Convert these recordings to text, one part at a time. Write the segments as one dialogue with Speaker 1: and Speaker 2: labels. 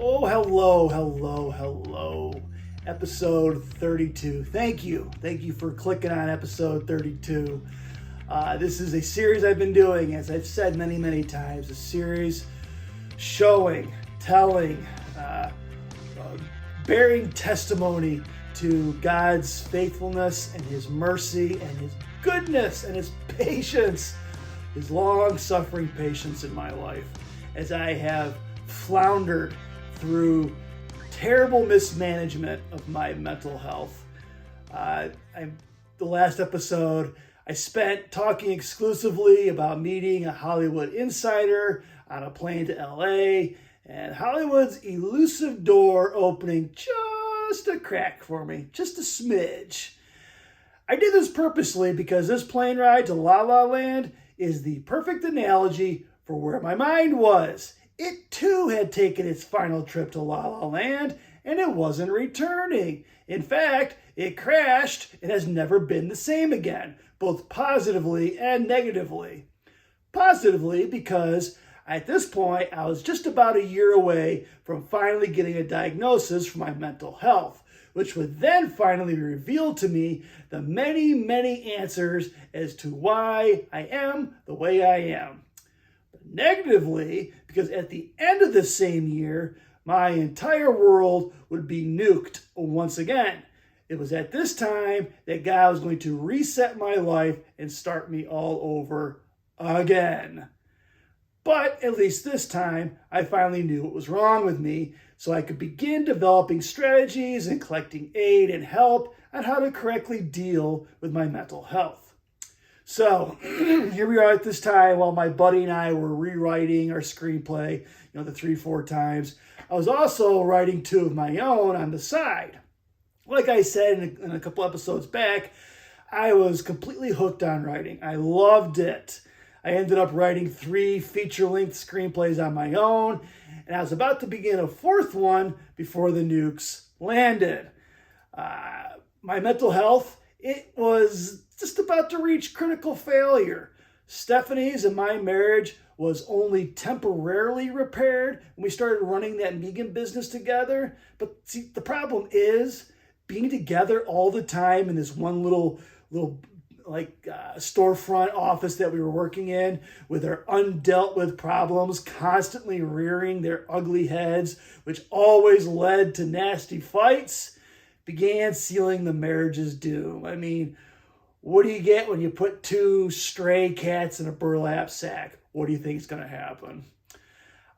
Speaker 1: Oh, hello, hello, hello. Episode 32. Thank you. Thank you for clicking on episode 32. This is a series I've been doing, as I've said many, many times, a series showing, telling, bearing testimony to God's faithfulness and His mercy and His goodness and His patience, His long-suffering patience in my life as I have floundered through terrible mismanagement of my mental health. The last episode, I spent talking exclusively about meeting a Hollywood insider on a plane to LA and Hollywood's elusive door opening just a crack for me, just a smidge. I did this purposely because this plane ride to La La Land is the perfect analogy for where my mind was. It too had taken its final trip to La La Land and it wasn't returning. In fact, it crashed and has never been the same again, both positively and negatively. Positively because at this point I was just about a year away from finally getting a diagnosis for my mental health, which would then finally reveal to me the many, many answers as to why I am the way I am. Negatively, because at the end of the same year, my entire world would be nuked once again. It was at this time that God was going to reset my life and start me all over again. But at least this time, I finally knew what was wrong with me, so I could begin developing strategies and collecting aid and help on how to correctly deal with my mental health. So here we are at this time while my buddy and I were rewriting our screenplay, the 3-4 times. I was also writing 2 of my own on the side. Like I said in a couple episodes back, I was completely hooked on writing. I loved it. I ended up writing 3 feature-length screenplays on my own, and I was about to begin a 4th one before the nukes landed. My mental health, it was just about to reach critical failure. Stephanie's and my marriage was only temporarily repaired when we started running that vegan business together. But see, the problem is being together all the time in this one little storefront office that we were working in with our undealt with problems constantly rearing their ugly heads, which always led to nasty fights, began sealing the marriage's doom. I mean, what do you get when you put 2 stray cats in a burlap sack? What do you think is going to happen?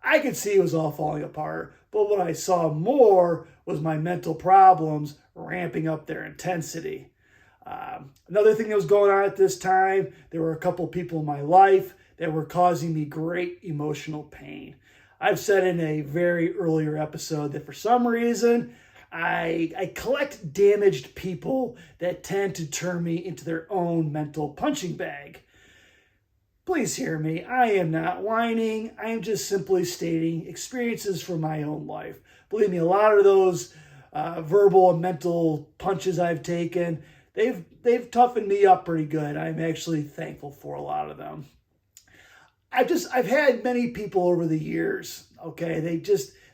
Speaker 1: I could see it was all falling apart, but what I saw more was my mental problems ramping up their intensity. Another thing that was going on at this time, there were a couple people in my life that were causing me great emotional pain. I've said in a very earlier episode that for some reason, I collect damaged people that tend to turn me into their own mental punching bag. Please hear me. I am not whining. I am just simply stating experiences from my own life. Believe me, a lot of those verbal and mental punches I've taken, they've toughened me up pretty good. I'm actually thankful for a lot of them. I've had many people over the years, okay?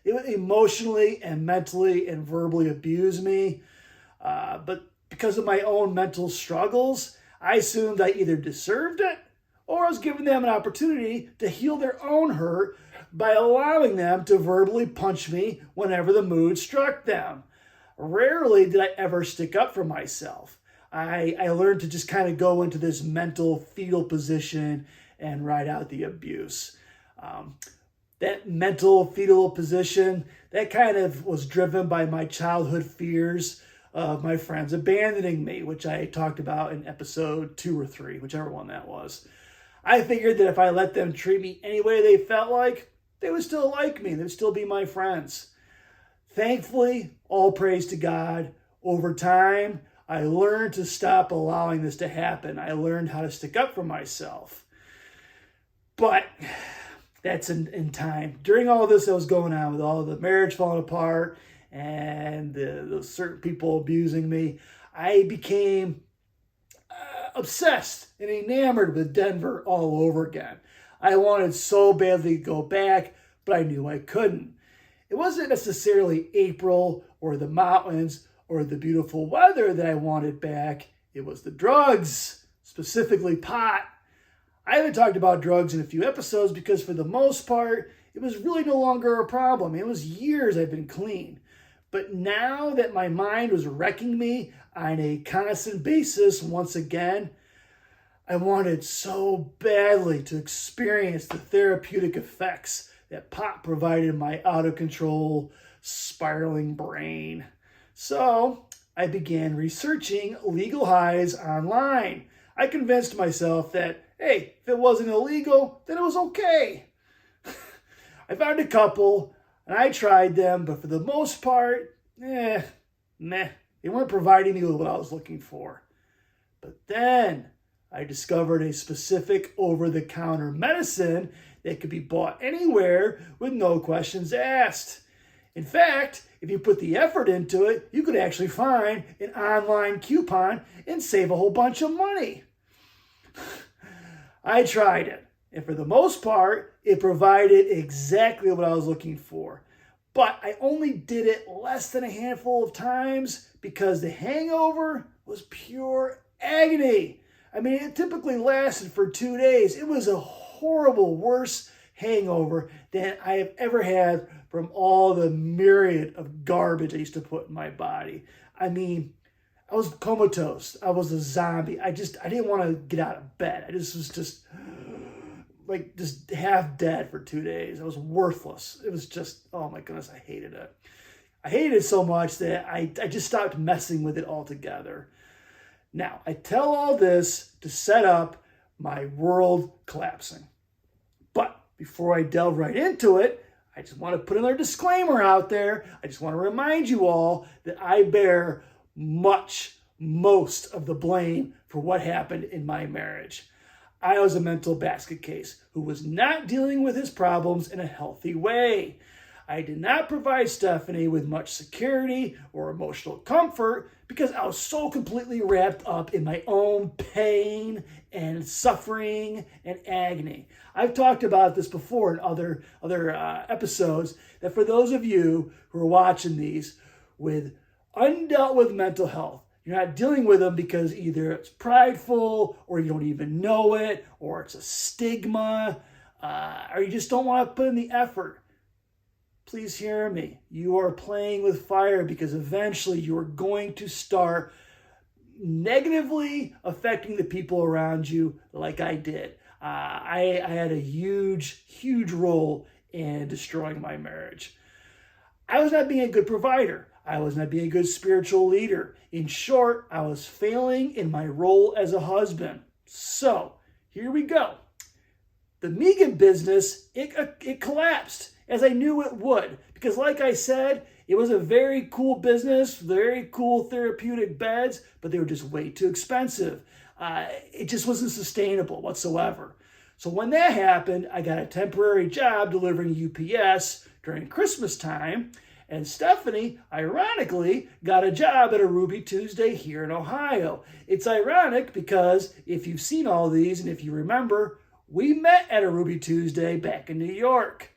Speaker 1: They would emotionally and mentally and verbally abuse me. But because of my own mental struggles, I assumed I either deserved it or I was giving them an opportunity to heal their own hurt by allowing them to verbally punch me whenever the mood struck them. Rarely did I ever stick up for myself. I learned to just kind of go into this mental fetal position and ride out the abuse. That mental fetal position, that kind of was driven by my childhood fears of my friends abandoning me, which I talked about in episode 2 or 3, whichever one that was. I figured that if I let them treat me any way they felt like, they would still like me. They would still be my friends. Thankfully, all praise to God, over time, I learned to stop allowing this to happen. I learned how to stick up for myself. But that's in time. During all this that was going on, with all the marriage falling apart and the certain people abusing me, I became obsessed and enamored with Denver all over again. I wanted so badly to go back, but I knew I couldn't. It wasn't necessarily April or the mountains or the beautiful weather that I wanted back. It was the drugs, specifically pot. I haven't talked about drugs in a few episodes because for the most part, it was really no longer a problem. It was years I've been clean. But now that my mind was wrecking me on a constant basis once again, I wanted so badly to experience the therapeutic effects that pot provided my out-of-control, spiraling brain. So I began researching legal highs online. I convinced myself that, hey, if it wasn't illegal, then it was okay. I found a couple, and I tried them, but for the most part, meh. They weren't providing me with what I was looking for. But then I discovered a specific over-the-counter medicine that could be bought anywhere with no questions asked. In fact, if you put the effort into it, you could actually find an online coupon and save a whole bunch of money. I tried it, and for the most part, it provided exactly what I was looking for. But I only did it less than a handful of times because the hangover was pure agony. I mean, it typically lasted for 2 days. It was a horrible, worse hangover than I have ever had from all the myriad of garbage I used to put in my body. I mean, I was comatose. I was a zombie. I didn't want to get out of bed. I was just half dead for 2 days. I was worthless. It was just, oh my goodness, I hated it. I hated it so much that I just stopped messing with it altogether. Now, I tell all this to set up my world collapsing. But before I delve right into it, I just want to put another disclaimer out there. I just want to remind you all that I bear most of the blame for what happened in my marriage. I was a mental basket case who was not dealing with his problems in a healthy way. I did not provide Stephanie with much security or emotional comfort because I was so completely wrapped up in my own pain and suffering and agony. I've talked about this before in other episodes, that for those of you who are watching these with undealt with mental health, you're not dealing with them because either it's prideful or you don't even know it or it's a stigma or you just don't want to put in the effort. Please hear me. You are playing with fire because eventually you are going to start negatively affecting the people around you like I did. I had a huge role in destroying my marriage. I was not being a good provider. I was not being a good spiritual leader. In short, I was failing in my role as a husband. So, here we go. The Megan business, it collapsed, as I knew it would. Because like I said, it was a very cool business, very cool therapeutic beds, but they were just way too expensive. It just wasn't sustainable whatsoever. So when that happened, I got a temporary job delivering UPS during Christmas time. And Stephanie, ironically, got a job at a Ruby Tuesday here in Ohio. It's ironic because if you've seen all these and if you remember, we met at a Ruby Tuesday back in New York.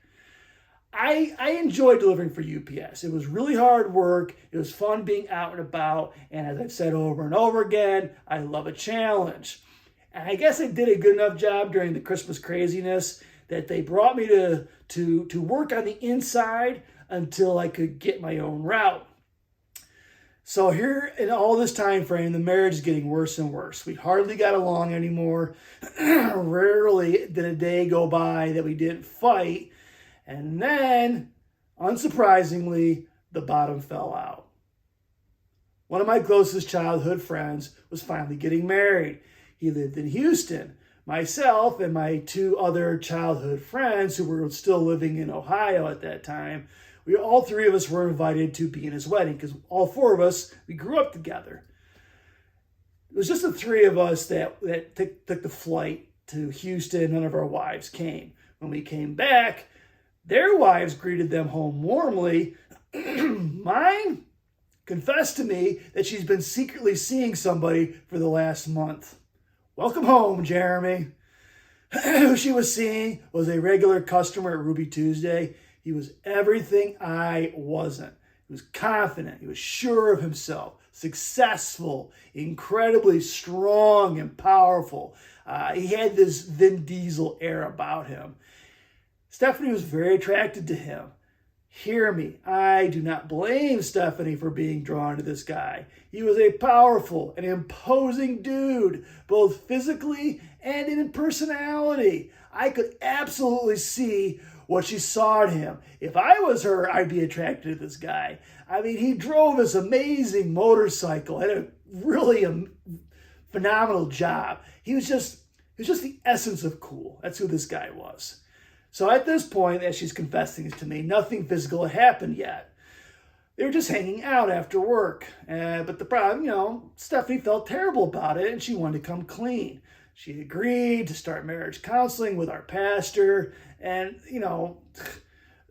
Speaker 1: I enjoyed delivering for UPS. It was really hard work. It was fun being out and about. And as I've said over and over again, I love a challenge. And I guess I did a good enough job during the Christmas craziness that they brought me to work on the inside until I could get my own route. So here in all this time frame, the marriage is getting worse and worse. We hardly got along anymore. Rarely did a day go by that we didn't fight. And then, unsurprisingly, the bottom fell out. One of my closest childhood friends was finally getting married. He lived in Houston. Myself and my 2 other childhood friends who were still living in Ohio at that time, all 3 of us were invited to be in his wedding because all 4 of us, we grew up together. It was just the 3 of us that took the flight to Houston. None of our wives came. When we came back, their wives greeted them home warmly. Mine confessed to me that she's been secretly seeing somebody for the last month. Welcome home, Jeremy. Who she was seeing was a regular customer at Ruby Tuesday. He was everything I wasn't. He was confident. He was sure of himself, successful, incredibly strong and powerful. He had this Vin Diesel air about him. Stephanie was very attracted to him. Hear me, I do not blame Stephanie for being drawn to this guy. He was a powerful and imposing dude, both physically and in personality. I could absolutely see what she saw in him. If I was her, I'd be attracted to this guy. I mean, he drove this amazing motorcycle, had a really phenomenal job. He was just the essence of cool. That's who this guy was. So at this point, as she's confessing to me, nothing physical had happened yet. They were just hanging out after work. But the problem, Stephanie felt terrible about it and she wanted to come clean. She agreed to start marriage counseling with our pastor. And,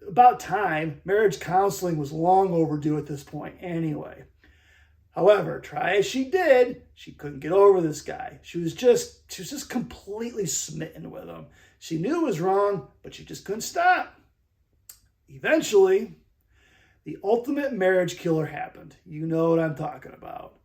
Speaker 1: about time, marriage counseling was long overdue at this point anyway. However, try as she did, she couldn't get over this guy. She was just completely smitten with him. She knew it was wrong, but she just couldn't stop. Eventually, the ultimate marriage killer happened. You know what I'm talking about.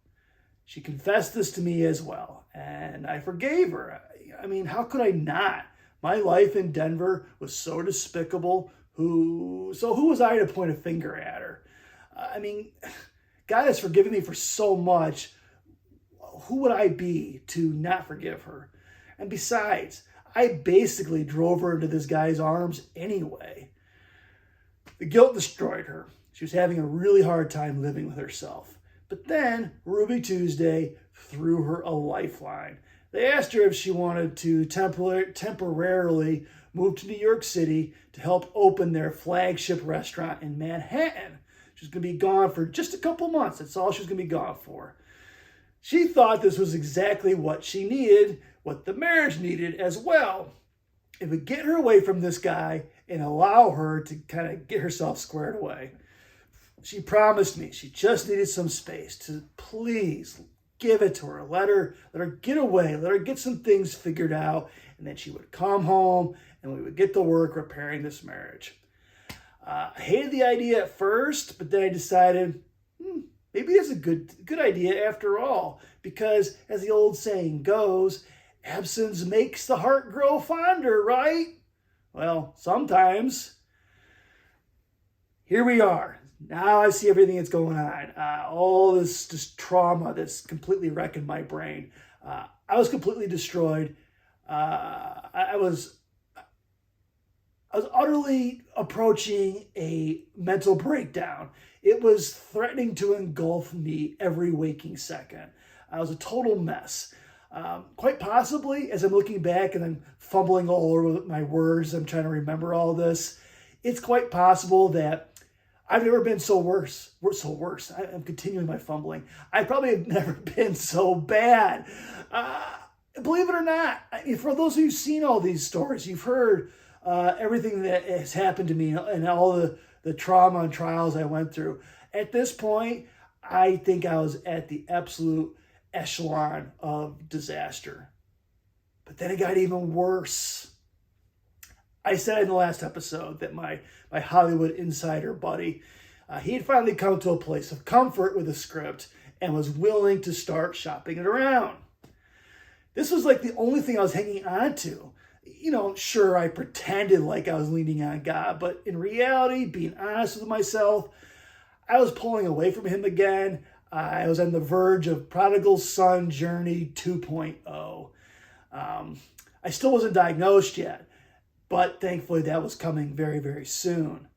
Speaker 1: She confessed this to me as well, and I forgave her. I mean, how could I not? My life in Denver was so despicable. Who was I to point a finger at her? I mean, God has forgiven me for so much. Who would I be to not forgive her? And besides, I basically drove her into this guy's arms anyway. The guilt destroyed her. She was having a really hard time living with herself. But then Ruby Tuesday threw her a lifeline. They asked her if she wanted to temporarily move to New York City to help open their flagship restaurant in Manhattan. She was going to be gone for just a couple months. That's all she was going to be gone for. She thought this was exactly what she needed, what the marriage needed as well. It would get her away from this guy and allow her to kind of get herself squared away. She promised me she just needed some space to please give it to her. Let her get away. Let her get some things figured out. And then she would come home and we would get to work repairing this marriage. I hated the idea at first, but then I decided, maybe it's a good idea after all. Because as the old saying goes, absence makes the heart grow fonder, right? Well, sometimes. Here we are. Now I see everything that's going on. All this just trauma that's completely wrecking my brain. I was completely destroyed. I was utterly approaching a mental breakdown. It was threatening to engulf me every waking second. I was a total mess. Quite possibly, as I'm looking back and I'm fumbling all over my words, I'm trying to remember all this, it's quite possible that I've never been so worse. I'm continuing my fumbling. I probably have never been so bad. Believe it or not, for those of you who've seen all these stories, you've heard everything that has happened to me and all the trauma and trials I went through. At this point, I think I was at the absolute echelon of disaster. But then it got even worse. I said in the last episode that my Hollywood insider buddy, he had finally come to a place of comfort with the script and was willing to start shopping it around. This was like the only thing I was hanging on to. Sure, I pretended like I was leaning on God, but in reality, being honest with myself, I was pulling away from him again. I was on the verge of prodigal son journey 2.0. I still wasn't diagnosed yet, but thankfully that was coming very, very soon.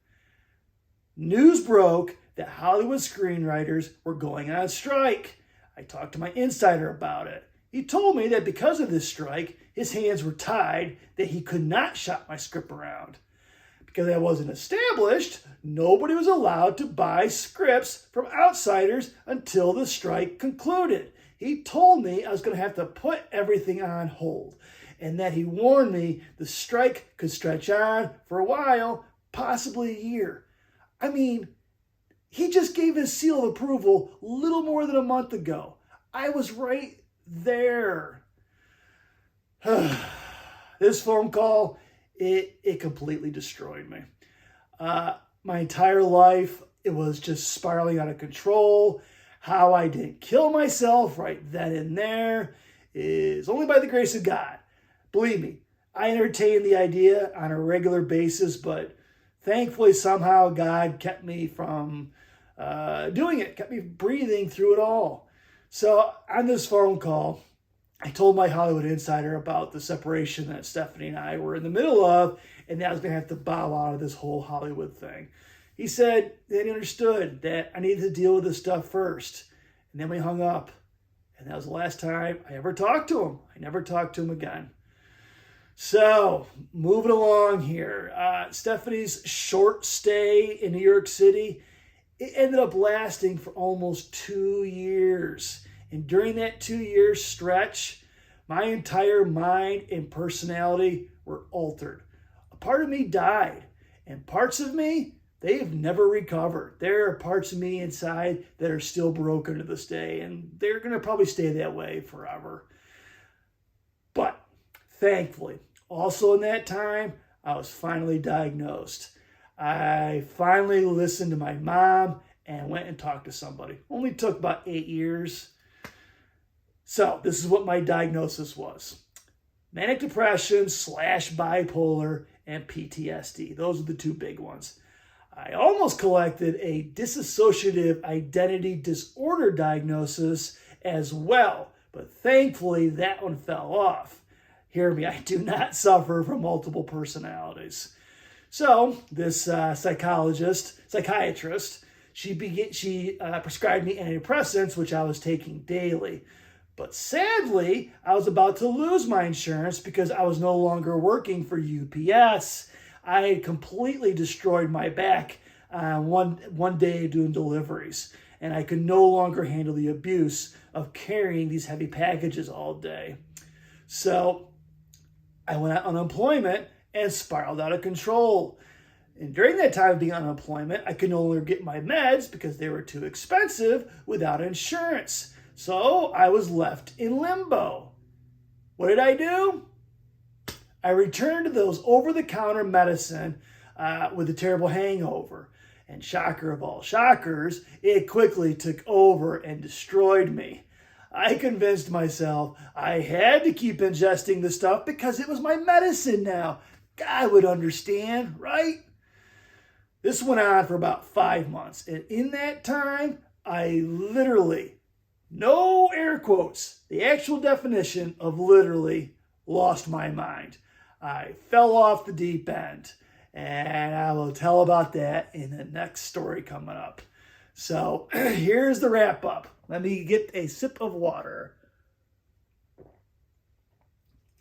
Speaker 1: News broke that Hollywood screenwriters were going on strike. I talked to my insider about it. He told me that because of this strike, his hands were tied, that he could not shop my script around. Because I wasn't established, nobody was allowed to buy scripts from outsiders until the strike concluded. He told me I was going to have to put everything on hold, and that he warned me the strike could stretch on for a while, possibly a year. I mean, he just gave his seal of approval little more than a month ago. I was right there. This phone call, it completely destroyed me. My entire life, it was just spiraling out of control. How I didn't kill myself right then and there is only by the grace of God. Believe me, I entertain the idea on a regular basis, but thankfully somehow God kept me from doing it, kept me breathing through it all. So on this phone call, I told my Hollywood insider about the separation that Stephanie and I were in the middle of, and that I was going to have to bow out of this whole Hollywood thing. He said that he understood that I needed to deal with this stuff first. And then we hung up. And that was the last time I ever talked to him. I never talked to him again. So, moving along here. Stephanie's short stay in New York City, it ended up lasting for almost 2 years. And during that 2-year stretch, my entire mind and personality were altered. A part of me died. And parts of me, they've never recovered. There are parts of me inside that are still broken to this day, and they're going to probably stay that way forever. But thankfully, also in that time, I was finally diagnosed. I finally listened to my mom and went and talked to somebody. Only took about 8 years. So this is what my diagnosis was. Manic depression / bipolar and PTSD. Those are the two big ones. I almost collected a dissociative identity disorder diagnosis as well, but thankfully that one fell off. Hear me, I do not suffer from multiple personalities. So this psychiatrist, she prescribed me antidepressants, which I was taking daily. But sadly, I was about to lose my insurance because I was no longer working for UPS. I had completely destroyed my back one day doing deliveries, and I could no longer handle the abuse of carrying these heavy packages all day. So I went on unemployment and spiraled out of control. And during that time of being on unemployment, I could no longer get my meds because they were too expensive without insurance. So I was left in limbo. What did I do? I returned to those over-the-counter medicine with a terrible hangover. And shocker of all shockers, it quickly took over and destroyed me. I convinced myself I had to keep ingesting the stuff because it was my medicine now. God would understand, right? This went on for about 5 months. And in that time, I literally, no air quotes, the actual definition of literally lost my mind. I fell off the deep end, and I will tell about that in the next story coming up. So here's the wrap up. Let me get a sip of water.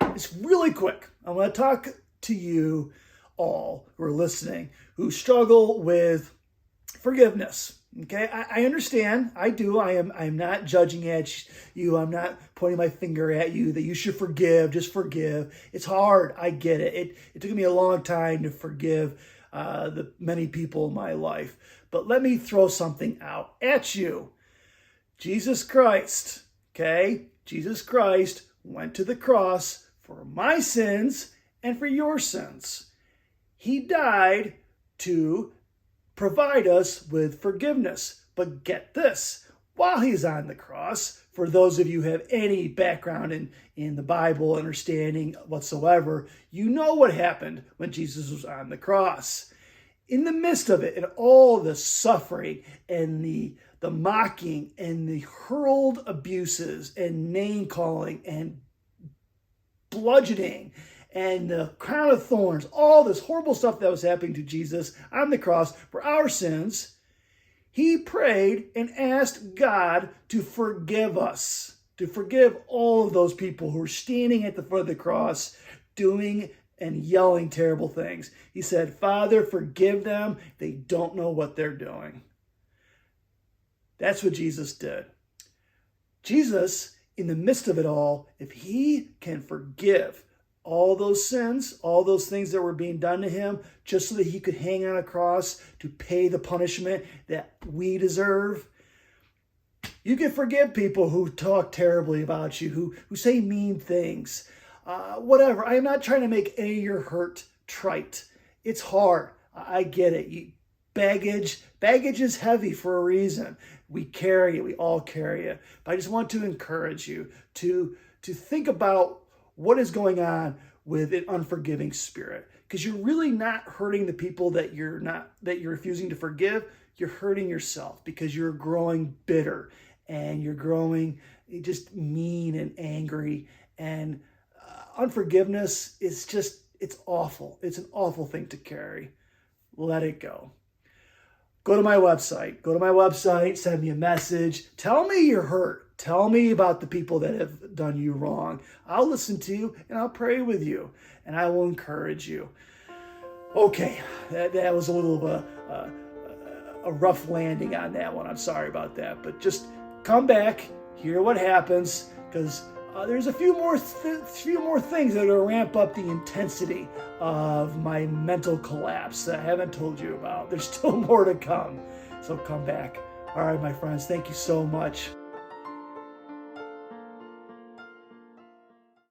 Speaker 1: It's really quick. I want to talk to you all who are listening who struggle with forgiveness. Okay, I understand. I do. I'm not judging at you. I'm not pointing my finger at you that you should forgive. Just forgive. It's hard. I get it. It took me a long time to forgive the many people in my life. But let me throw something out at you. Jesus Christ, okay? Jesus Christ went to the cross for my sins and for your sins. He died to provide us with forgiveness. But get this, while he's on the cross, for those of you who have any background in the Bible, understanding whatsoever, you know what happened when Jesus was on the cross. In the midst of it, and all the suffering and the mocking and the hurled abuses and name-calling and bludgeoning and the crown of thorns, all this horrible stuff that was happening to Jesus on the cross for our sins, he prayed and asked God to forgive us, to forgive all of those people who were standing at the foot of the cross doing and yelling terrible things. He said, Father, forgive them. They don't know what they're doing. That's what Jesus did. Jesus, in the midst of it all, if he can forgive all those sins, all those things that were being done to him, just so that he could hang on a cross to pay the punishment that we deserve, you can forgive people who talk terribly about you, who say mean things, whatever. I am not trying to make any of your hurt trite. It's hard. I get it. Baggage is heavy for a reason. We carry it. We all carry it. But I just want to encourage you to think about what is going on with an unforgiving spirit, because you're really not hurting the people that you're refusing to forgive. You're hurting yourself because you're growing bitter and you're growing just mean and angry. And unforgiveness is it's awful. It's an awful thing to carry. Let it go. Go to my website, send me a message. Tell me you're hurt. Tell me about the people that have done you wrong. I'll listen to you and I'll pray with you and I will encourage you. Okay, that was a little of a rough landing on that one. I'm sorry about that, but just come back, hear what happens, because there's a few more things that are going to ramp up the intensity of my mental collapse that I haven't told you about. There's still more to come, so come back. All right, my friends, thank you so much.